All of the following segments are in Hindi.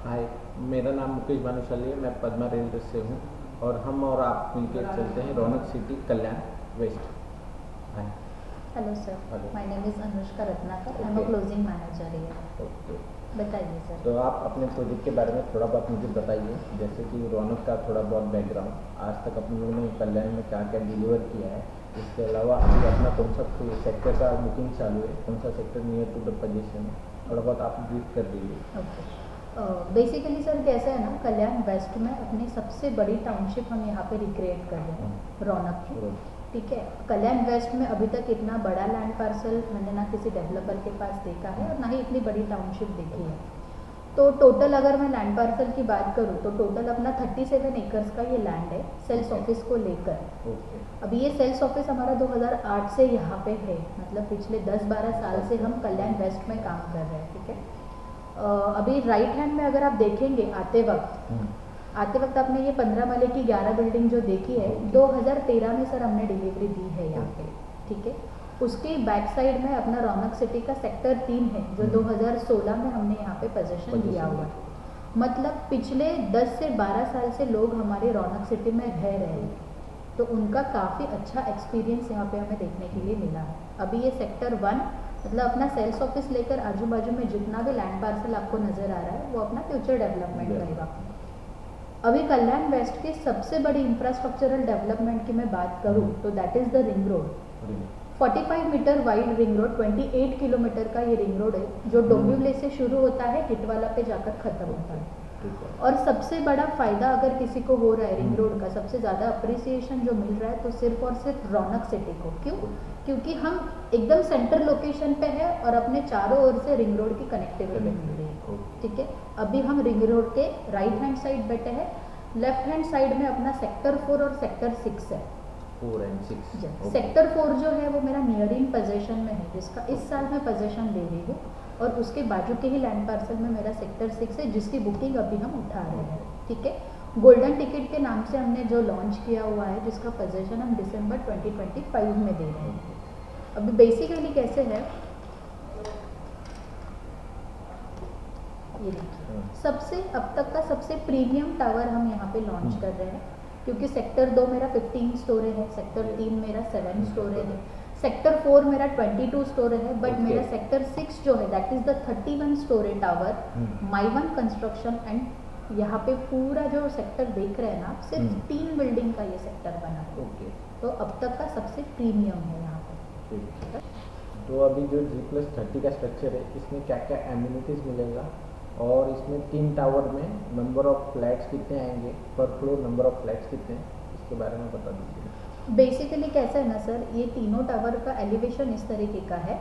हाय, मेरा नाम मुकेश भानुशाली है। मैं पद्मा रेलवे से हूँ और हम और आप मिलकर चलते हैं Raunak city Kalyan west. Hi. Hello sir, hello. My name is Anushka Ratnakar, I am a Okay. Closing manager here. Okay, बताइए सर। तो आप अपने प्रोजेक्ट के बारे में थोड़ा बहुत मुझे बताइए, जैसे कि रौनक का थोड़ा बहुत बैकग्राउंड, आज तक अपने लोगों ने कल्याण में क्या क्या डिलीवर किया है। इसके अलावा अभी अपना कौन सा सेक्टर का बुकिंग चालू है, कौन सा sector near to the position है, थोड़ा बहुत आप ब्रीफ कर दीजिए। ओके, बेसिकली सर कैसे है ना, कल्याण वेस्ट में अपनी सबसे बड़ी टाउनशिप हम यहाँ पे रिक्रिएट कर रहे हैं रौनक की। ठीक है, कल्याण वेस्ट में अभी तक इतना बड़ा लैंड पार्सल मैंने ना किसी डेवलपर के पास देखा है और ना ही इतनी बड़ी टाउनशिप देखी है। तो टोटल अगर मैं लैंड पार्सल की बात करूँ तो टोटल अपना 37 एकर्स का ये लैंड है सेल्स ऑफिस को लेकर। ओके, अभी ये सेल्स ऑफिस हमारा 2008 से यहाँ पे है, मतलब पिछले 10-12 साल से हम कल्याण वेस्ट में काम कर रहे हैं। ठीक है, अभी राइट हैंड में अगर आप देखेंगे आते वक्त आपने ये 15 माले की 11 बिल्डिंग जो देखी है 2013 में सर हमने डिलीवरी दी है यहाँ पे। ठीक है, उसके बैक साइड में अपना रौनक सिटी का सेक्टर 3 है जो 2016 में हमने यहाँ पे पोजीशन लिया हुआ है। मतलब पिछले 10 से 12 साल से लोग हमारे रौनक सिटी में रह रहे हैं, तो उनका काफ़ी अच्छा एक्सपीरियंस यहाँ पे हमें देखने के लिए मिला है। अभी ये सेक्टर 1 मतलब अपना सेल्स ऑफिस लेकर आजू बाजू में जितना भी लैंड पार्सल आपको नज़र आ रहा है वो अपना फ्यूचर डेवलपमेंट रहेगा। अभी कल्याण वेस्ट की सबसे बड़ी इंफ्रास्ट्रक्चरल डेवलपमेंट की मैं बात करूँ तो that is the ring road. 45 metre wide ring road, 28 kilometre का ये रिंग रोड है जो डोंबिवली से शुरू होता है, टिटवाला पे जाकर ख़त्म होता है। और सबसे बड़ा फ़ायदा अगर किसी को हो रहा है रिंग रोड का, सबसे ज़्यादा अप्रिसिएशन जो मिल रहा है तो सिर्फ और सिर्फ रौनक सिटी को। क्यों? क्योंकि हम एकदम सेंटर लोकेशन पे है और अपने चारों ओर से रिंग रोड की कनेक्टिविटी मिल रही है। ठीक है, अभी हम रिंग रोड के राइट हैंड साइड बैठे हैं, लेफ्ट हैंड साइड में अपना सेक्टर 4 और सेक्टर 6 है। 4 and 6। सेक्टर 4 जो है वो मेरा नियरिंग पोजीशन में है, जिसका इस साल मैं पोजीशन ले रही हूँ, और उसके बाजू के ही लैंड पार्सल में मेरा सेक्टर 6 है जिसकी बुकिंग अभी हम उठा रहे हैं। ठीक है, गोल्डन टिकट के नाम से हमने जो लॉन्च किया हुआ है जिसका पोजीशन हम दिसंबर 2025 में दे रहे हैं। अभी बेसिकली कैसे है, ये देखिए सबसे अब तक का सबसे प्रीमियम टावर हम यहाँ पे लॉन्च कर रहे हैं, क्योंकि सेक्टर 2 मेरा 15 स्टोरेज है, सेक्टर 3 मेरा 7 स्टोरेज है, सेक्टर 4 मेरा 22 स्टोरेज है, बट मेरा सेक्टर 6 जो है that is the 31 storage tower my one construction. And यहाँ पे पूरा जो सेक्टर देख रहे हैं ना, सिर्फ 3 बिल्डिंग का ये सेक्टर बना है। तो अब तक का सबसे प्रीमियम है यहाँ पे। तो अभी जो G+30 का स्ट्रक्चर है इसमें क्या क्या एम्यूनिटीज़ मिलेगा, और इसमें 3 टावर में नंबर ऑफ फ्लैट्स कितने आएंगे, पर फ्लोर नंबर ऑफ फ्लैट्स कितने हैं, इसके बारे में बता दीजिए। बेसिकली कैसा है ना सर, ये तीनों टावर का एलिवेशन इस तरीके का है,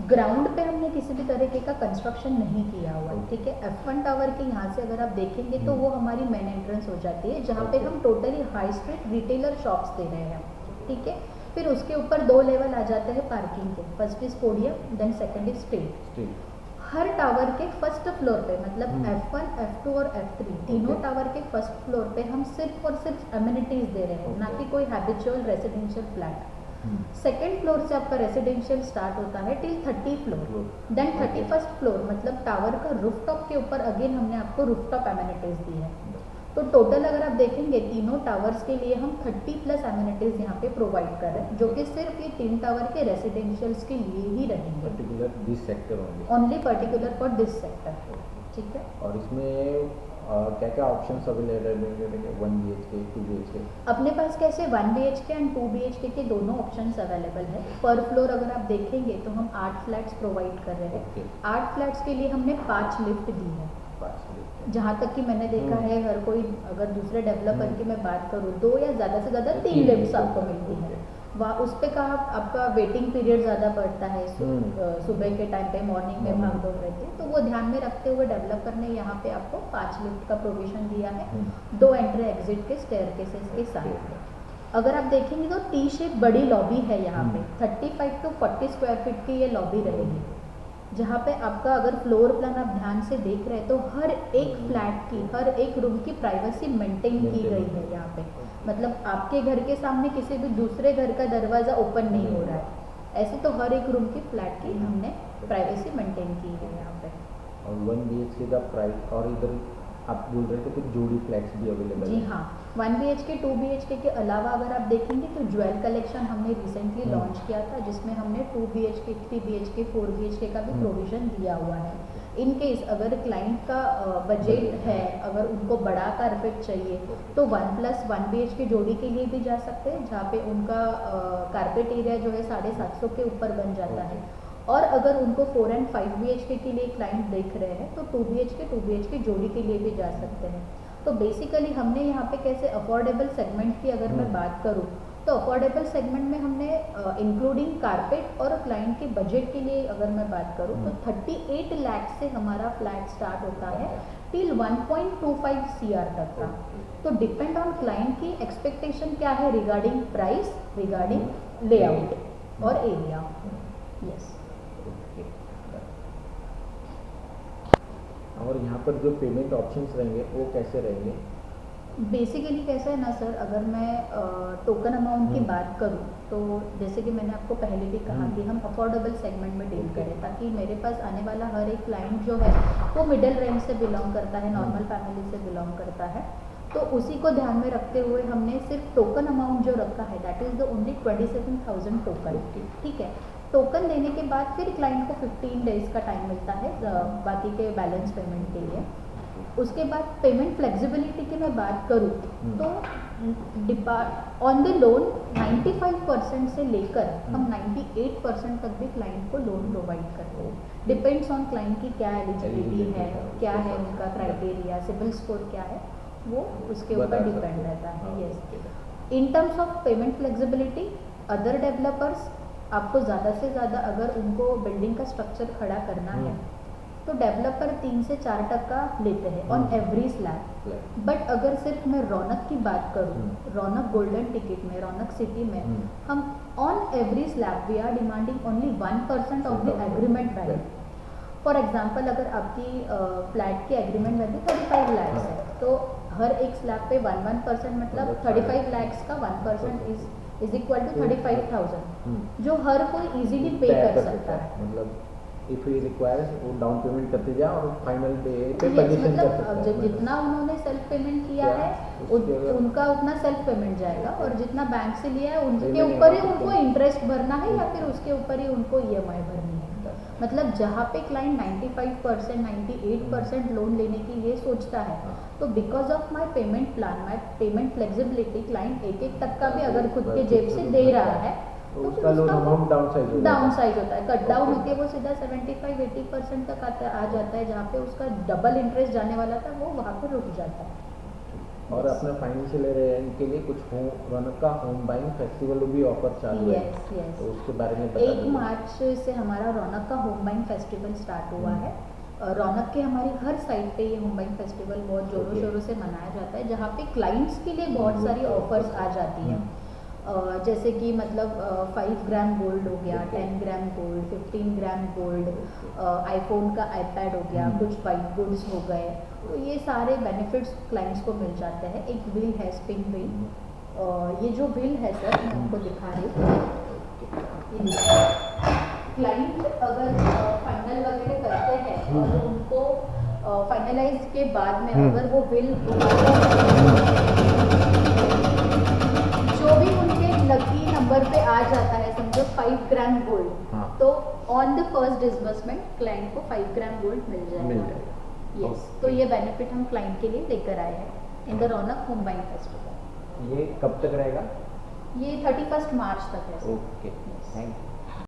ग्राउंड पे हमने किसी भी तरीके का कंस्ट्रक्शन नहीं किया हुआ है। ठीक है, F1 टावर के यहाँ से अगर आप देखेंगे तो वो हमारी मेन एंट्रेंस हो जाती है, जहाँ पे हम totally high street retailer shops दे रहे हैं। ठीक है, फिर उसके ऊपर 2 लेवल आ जाते हैं पार्किंग के, first is podium then second is street. हर टावर के फर्स्ट फ्लोर पे मतलब F1, F2 और F3 तीनों टावर के फर्स्ट फ्लोर पे हम सिर्फ और सिर्फ एमिनिटीज दे रहे हैं, ना कि कोई habitual residential flat. Second floor से आपका रेजिडेंशियल स्टार्ट होता है till 30 floor, then 31st floor मतलब टावर का रूफटॉप के ऊपर अगेन हमने आपको रूफटॉप एमिनिटीज दी है। तो टोटल अगर आप देखेंगे तीनों टावर्स के लिए हम 30+ एमिनिटीज यहाँ पे प्रोवाइड कर रहे हैं, जो कि सिर्फ ये 3 टावर के रेसिडेंशियल्स के लिए ही रहेंगे, particular this sector only particular for this sector. ठीक है, और इसमें क्या क्या ऑप्शंस अवेलेबल हैं, 1 BHK 2 BHK? अपने पास कैसे 1 BHK एंड 2 BHK के दोनों ऑप्शंस अवेलेबल है। पर फ्लोर अगर आप देखेंगे तो हम 8 फ्लैट्स प्रोवाइड कर रहे हैं। 8 फ्लैट्स के लिए हमने 5 लिफ्ट दी है। जहाँ तक कि मैंने देखा है हर कोई, अगर दूसरे डेवलपर की मैं बात करूँ 2 या ज़्यादा से ज़्यादा 3 लिफ्ट्स आपको मिलती है। वहाँ उस पर कहा आपका वेटिंग पीरियड ज़्यादा पड़ता है, सुबह के टाइम पे मॉर्निंग में भाग दौड़ रहती है, तो वो ध्यान में रखते हुए डेवलपर ने यहाँ पे आपको 5 लिफ्ट का प्रोविजन दिया है, 2 एंट्री एग्जिट के स्टेयरकेसेस के साथ। अगर आप देखेंगे तो टी शेप बड़ी लॉबी है यहाँ पे, 35 to 40 स्क्वायर फीट की ये लॉबी रहेगी, जहाँ पे आपका अगर फ्लोर प्लान आप ध्यान से देख रहे हैं तो हर एक फ्लैट की, हर एक रूम की प्राइवेसी मेंटेन की गई है यहाँ पे। मतलब आपके घर के सामने किसी भी दूसरे घर का दरवाज़ा ओपन नहीं हो रहा है, ऐसे तो हर एक रूम की फ्लैट की हमने प्राइवेसी मेंटेन की है यहाँ पे। और 1 BHK का प्राइस, और इधर आप बोल रहे थे कुछ जोड़ी फ्लैट्स भी अवेलेबल जी है। हाँ, 1 BHK 2 BHK के अलावा अगर आप देखेंगे तो ज्वेल कलेक्शन हमने रिसेंटली लॉन्च किया था, जिसमें हमने 2 BHK 3 BHK 4 BHK का भी प्रोविज़न दिया हुआ है। इन केस अगर क्लाइंट का बजट है, अगर उनको बड़ा कारपेट चाहिए तो 1+1 BHK जोड़ी के लिए भी जा सकते हैं, जहाँ पे उनका कारपेट एरिया जो है 750 के ऊपर बन जाता है। और अगर उनको 4 एंड 5 BHK के लिए क्लाइंट देख रहे हैं तो 2 BHK जोड़ी के लिए भी जा सकते हैं। तो बेसिकली हमने यहाँ पे कैसे अफोर्डेबल सेगमेंट की अगर मैं बात करूँ तो अफोर्डेबल सेगमेंट में हमने इंक्लूडिंग कारपेट और क्लाइंट के बजट के लिए अगर मैं बात करूँ तो 38 लाख से हमारा फ्लैट स्टार्ट होता है टिल 1.25 CR तक का। तो डिपेंड ऑन क्लाइंट की एक्सपेक्टेशन क्या है रिगार्डिंग प्राइस, रिगार्डिंग लेआउट और एरिया। यस। और यहाँ पर जो पेमेंट ऑप्शंस रहेंगे वो कैसे रहेंगे? बेसिकली कैसा है ना सर, अगर मैं टोकन अमाउंट की बात करूँ तो जैसे कि मैंने आपको पहले भी कहा कि हम अफोर्डेबल सेगमेंट में डील करें, ताकि मेरे पास आने वाला हर एक क्लाइंट जो है वो मिडिल रेंज से बिलोंग करता है, नॉर्मल फैमिली से बिलोंग करता है। तो उसी को ध्यान में रखते हुए हमने सिर्फ टोकन अमाउंट जो रखा है that is the only 27,000 token. ठीक है, टोकन देने के बाद फिर क्लाइंट को 15 डेज का टाइम मिलता है बाकी के बैलेंस पेमेंट के लिए। उसके बाद पेमेंट फ्लेक्सिबिलिटी की मैं बात करूँ तो ऑन द लोन 95% से लेकर हम 98% तक भी क्लाइंट को लोन प्रोवाइड करते हैं। डिपेंड्स ऑन क्लाइंट की क्या एलिजिबिलिटी है, क्या है उनका क्राइटेरिया, सिबिल स्कोर क्या है, वो उसके ऊपर डिपेंड रहता है। Yes. In terms of payment flexibility, other developers आपको ज़्यादा से ज़्यादा अगर उनको बिल्डिंग का स्ट्रक्चर खड़ा करना है तो डेवलपर 3 से 4% लेते हैं ऑन एवरी स्लैब। बट अगर सिर्फ मैं रौनक की बात करूँ, रौनक गोल्डन टिकट में, रौनक सिटी में हम on every slab we are demanding only 1% of the agreement value. For example अगर आपकी फ्लैट की एग्रीमेंट वैल्यू 35 लाख है तो हर एक स्लैब पे 1% मतलब 35 लाख का 1% इज इक्वल टू 35,000 जो हर कोई इजीली पे कर सकता है। मतलब इफ ही रिक्वायर्स वो डाउन पेमेंट करते जाए और फाइनल डे पे Yes, पोजीशन कर सकता मतलब है। जितना उन्होंने सेल्फ पेमेंट किया है उनका उतना सेल्फ पेमेंट जाएगा, और जितना बैंक से लिया है उनके ऊपर ही उनको इंटरेस्ट भरना है या फिर उसके ऊपर ही उनको EMI भरनी है। मतलब जहाँ पे क्लाइंट 95% 98% लोन लेने की ये सोचता है तो because of my payment plan, my payment flexibility, client 1% का भी अगर खुद के जेब से दे रहा है तो उसका लोन अमाउंट डाउन साइज होता है, कट डाउन होकर वो सीधा 75-80% तक आ जाता है, जहाँ पे उसका डबल इंटरेस्ट जाने वाला था वो वहाँ पर रुक जाता है। और अपने फाइनेंशियल अरेंजमेंट के लिए कुछ रौनक का होम बाइंग फेस्टिवल भी ऑफर चालू है। यस। तो उसके बारे में बता 1 मार्च से हमारा रौनक का होम बाइंग फेस्टिवल स्टार्ट हुआ है। रौनक के हमारी हर साइड पे ये होम बाइंग फेस्टिवल बहुत जोरों शोरों से मनाया जाता है, जहाँ पे क्लाइंट्स के लिए बहुत सारी ऑफर्स आ जाती हैं। जैसे कि मतलब 5 ग्राम गोल्ड हो गया, 10 gram gold, 15 gram gold, iPhone का आईपैड हो गया, कुछ वाइट गुड्स हो गए। तो ये सारे बेनिफिट्स क्लाइंट्स को मिल जाते हैं। एक बिल है, स्पिन बिल। ये जो बिल है सर मैं आपको दिखा रही हूँ। क्लाइंट अगर फाइनल वगैरह करते हैं और उनको फाइनलाइज के बाद में अगर वो बिल जो भी उनके लकी नंबर पे आ जाता है, समझो 5 ग्राम गोल्ड, तो on the first disbursement client को 5 ग्राम गोल्ड मिल जाएगा। यस। तो ये बेनिफिट हम क्लाइंट के लिए लेकर आए हैं in the Raunak home buying festival. ये कब तक रहेगा? ये 31 मार्च तक है। Okay, thank you.